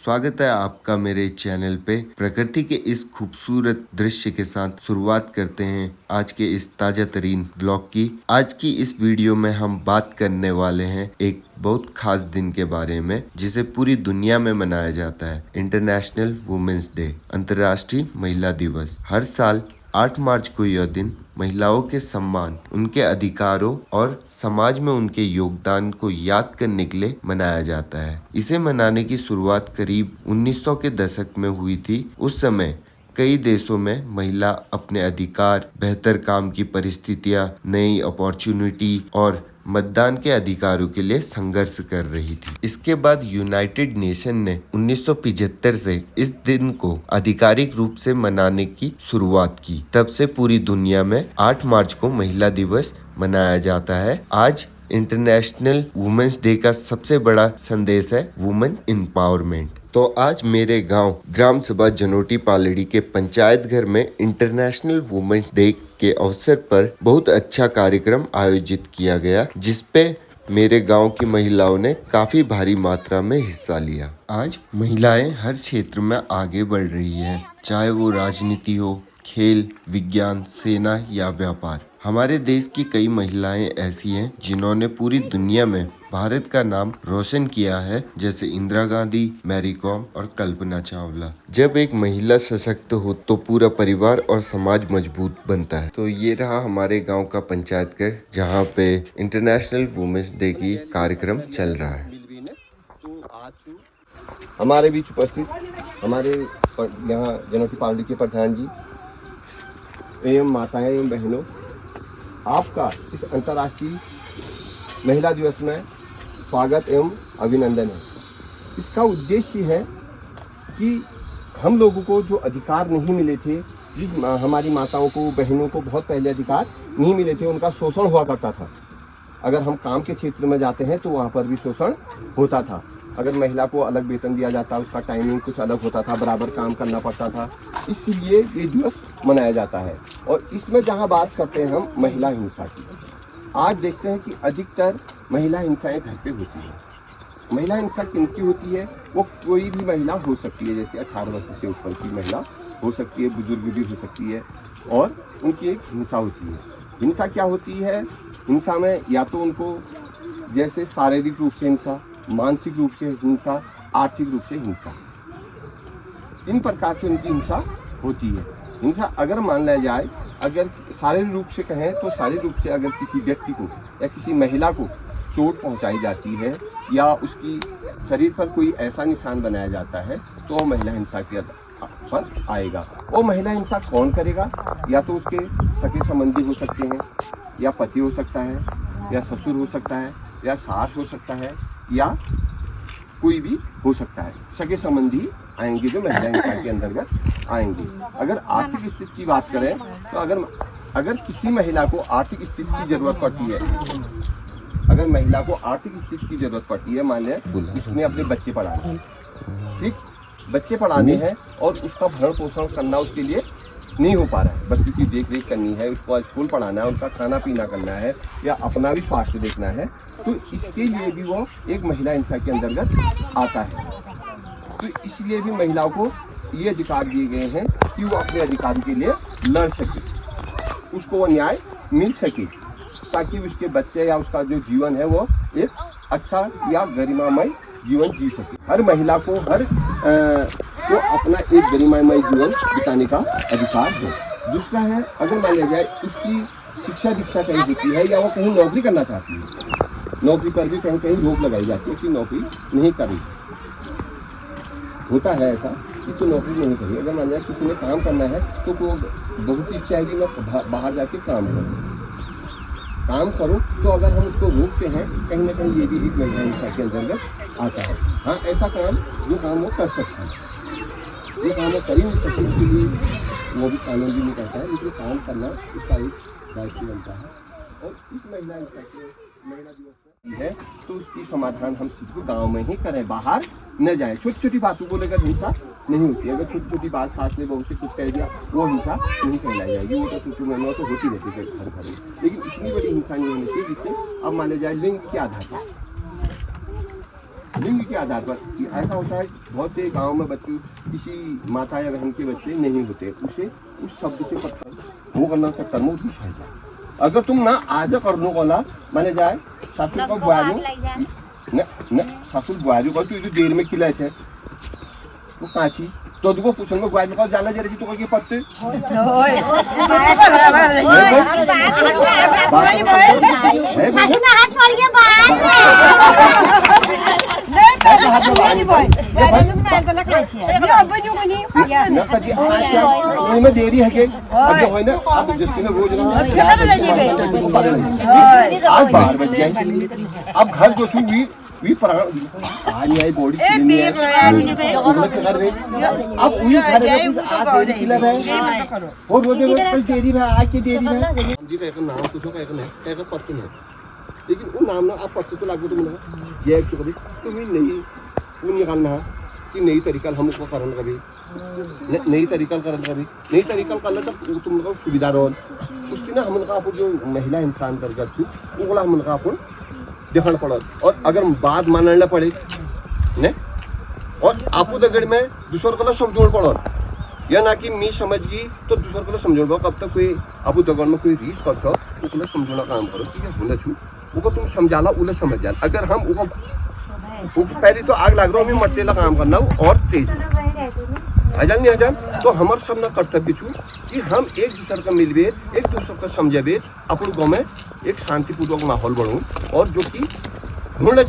स्वागत है आपका मेरे चैनल पे। प्रकृति के इस खूबसूरत दृश्य के साथ शुरुआत करते हैं आज के इस ताजा तरीन ब्लॉग की। आज की इस वीडियो में हम बात करने वाले हैं एक बहुत खास दिन के बारे में जिसे पूरी दुनिया में मनाया जाता है, इंटरनेशनल वुमेन्स डे, अंतर्राष्ट्रीय महिला दिवस। हर साल 8 मार्च को यह दिन महिलाओं के सम्मान, उनके अधिकारों और समाज में उनके योगदान को याद करने के लिए मनाया जाता है। इसे मनाने की शुरुआत करीब 1900 के दशक में हुई थी। उस समय कई देशों में महिला अपने अधिकार, बेहतर काम की परिस्थितियां, नई अपॉर्चुनिटी और मतदान के अधिकारों के लिए संघर्ष कर रही थी। इसके बाद यूनाइटेड नेशन ने 1975 से इस दिन को आधिकारिक रूप से मनाने की शुरुआत की। तब से पूरी दुनिया में 8 मार्च को महिला दिवस मनाया जाता है। आज इंटरनेशनल वुमेन्स डे का सबसे बड़ा संदेश है वुमेन एम्पावरमेंट। तो आज मेरे गांव ग्राम सभा जनोटी पालड़ी के पंचायत घर में इंटरनेशनल वुमेन्स डे के अवसर पर बहुत अच्छा कार्यक्रम आयोजित किया गया, जिसपे मेरे गांव की महिलाओं ने काफी भारी मात्रा में हिस्सा लिया। आज महिलाएं हर क्षेत्र में आगे बढ़ रही हैं, चाहे वो राजनीति हो, खेल, विज्ञान, सेना या व्यापार। हमारे देश की कई महिलाएं ऐसी हैं जिन्होंने पूरी दुनिया में भारत का नाम रोशन किया है, जैसे इंदिरा गांधी, मैरी कॉम और कल्पना चावला। जब एक महिला सशक्त हो तो पूरा परिवार और समाज मजबूत बनता है। तो ये रहा हमारे गांव का पंचायत घर, जहां पे इंटरनेशनल वुमेन्स डे की कार्यक्रम चल रहा है। हमारे बीच उपस्थित हमारे यहाँ जनोटी पालड़ी के प्रधान जी एवं माताएं एवं बहनों, आपका इस अंतर्राष्ट्रीय महिला दिवस में स्वागत एवं अभिनंदन है। इसका उद्देश्य है कि हम लोगों को जो अधिकार नहीं मिले थे, जिस हमारी माताओं को, बहनों को बहुत पहले अधिकार नहीं मिले थे, उनका शोषण हुआ करता था। अगर हम काम के क्षेत्र में जाते हैं तो वहाँ पर भी शोषण होता था। अगर महिला को अलग वेतन दिया जाता, उसका टाइमिंग कुछ अलग होता था, बराबर काम करना पड़ता था। इसलिए ये दिवस मनाया जाता है। और इसमें जहाँ बात करते हैं हम महिला हिंसा की, आज देखते हैं कि अधिकतर महिला हिंसाएं घर पे होती है। महिला हिंसा किनकी होती है? वो कोई भी महिला हो सकती है, जैसे 18 वर्ष से ऊपर की महिला हो सकती है, बुजुर्ग भी हो सकती है, और उनकी एक हिंसा होती है। हिंसा क्या होती है? हिंसा में या तो उनको जैसे शारीरिक रूप से हिंसा, मानसिक रूप से हिंसा, आर्थिक रूप से हिंसा, इन प्रकार से उनकी हिंसा होती है। हिंसा अगर मान लिया जाए, अगर शारीरिक रूप से कहें तो शारीरिक रूप से अगर किसी व्यक्ति को या किसी महिला को चोट पहुंचाई जाती है या उसकी शरीर पर कोई ऐसा निशान बनाया जाता है तो वो महिला हिंसा के पर आएगा। वो महिला हिंसा कौन करेगा? या तो उसके सगे संबंधी हो सकते हैं, या पति हो सकता है, या ससुर हो सकता है, या सास हो सकता है, या कोई भी हो सकता है। सगे संबंधी आएंगे जो महिला हिंसा के अंतर्गत आएंगे। अगर आर्थिक स्थिति की बात करें तो अगर किसी महिला को आर्थिक स्थिति की जरूरत पड़ती है, अगर महिला को आर्थिक स्थिति की जरूरत पड़ती है, मान लें उसने अपने बच्चे पढ़ाने, ठीक, बच्चे पढ़ाने हैं और उसका भरण पोषण करना उसके लिए नहीं हो पा रहा है, बच्चों की देख रेख करनी है, उसको स्कूल पढ़ाना है, उनका खाना पीना करना है, या अपना भी स्वास्थ्य देखना है, तो इसके लिए भी वो एक महिला हिंसा के अंतर्गत आता है। तो इसलिए भी महिलाओं को ये अधिकार दिए गए हैं कि वो अपने अधिकार के लिए लड़ सके, उसको वो न्याय मिल सके, ताकि उसके बच्चे या उसका जो जीवन है वो एक अच्छा या गरिमामय जीवन जी सके। हर महिला को को अपना एक गरिमामय जीवन बिताने का अधिकार है। दूसरा है, अगर मान लिया जाए उसकी शिक्षा दीक्षा कहीं होती है या वो कहीं नौकरी करना चाहती है, नौकरी पर भी कहीं कहीं रोक लगाई जाती है कि नौकरी नहीं करेगी। होता है ऐसा कि तो नौकरी नहीं करी। अगर मान लिया किसी ने काम करना है तो वो बहुत इच्छा है कि मैं बाहर जाके काम करो, तो अगर हम उसको रोकते हैं, कहीं ना कहीं ये भी एक महिला हिंसा के अंतर्गत आता है। हाँ, ऐसा काम जो काम वो कर सकता है, ये काम वो कर ही नहीं सकती, उसके लिए वो भी कानून भी नहीं करता है, लेकिन काम करना उसका एक दायित्व बनता है। और इस महिला हिंसा के महिला दिवस है तो उसकी समाधान हम सिर्फ गांव में ही करें, बाहर न जाएं। छोटी छोटी बातों को लेकर हिंसा नहीं होती। अगर छोटी छोटी बात सास ने बहू से कुछ कह दिया, वो हिंसा नहीं कहलाई जाएगी। वो तो छोटी महिलाओं तो होती रहती है घर घर में, लेकिन इतनी बड़ी हिंसा नहीं होनी चाहिए जिससे अब मान लिया जाए लिंग के आधार पर लिंग के आधार पर कि ऐसा होता है बहुत से गांव में बच्चे किसी माता या बहन के बच्चे नहीं होते, उसे उस शब्द से पत्थर वो करना उसका कर्म उठी जाएगा। अगर तुम ना आज करनो कोला माने जाए सासू को बुआरो न सासू बुआरो को तू देर में खिलाए छे वो काची तो तुमको पूछन में बुआरो को जाना जरे तू के पत्ते ओए सासू ना हाथ पड़ गया बात हाथ में बानी भाई में देरी है के अब जो है ना आप जिसने रोज आज बाहर बच जाए अब घर को छू भी पानी आई बॉडी अब वही घर में आज देरी खिला है और रोज रोज देरी है आज की देरी है जी का एक नाम कुछ का एक नहीं एक पत्ते नहीं लेकिन वो नाम ना आप पत्ते तो लागू तुम ना ये एक चुका तुम्हें नहीं वो निकालना कि नई तरीका हम उसको करन कभी नई तरीका करन कभी नई तरीका करना तब तुम लोग सुविधा रहो उसकी ना हम लोग आप जो महिला इंसान कर गच्छू वो हम लोग आप देखना पड़ा और अगर बात मानना पड़े ने और आपको दगड़ में दूसर को समझोड़ पड़ो या ना कि मैं समझ गई तो दूसर को समझोड़ पाओ कब तक कोई आपको दगड़ में कोई रीस कर छो वो समझोना काम करो ठीक है बोला छू वो तुम समझाला उला समझ जा अगर हम वो पहले तो आग लग रहा हमें मट्टेला काम करना और तेज अजल नहीं अजल तो हमार सब ना कर्तव्य छू कि हम एक दूसरे का मिलबे एक दूसरे का समझबे अपन गाँव में एक शांतिपूर्वक माहौल बढ़ू और जो कि ढूंढे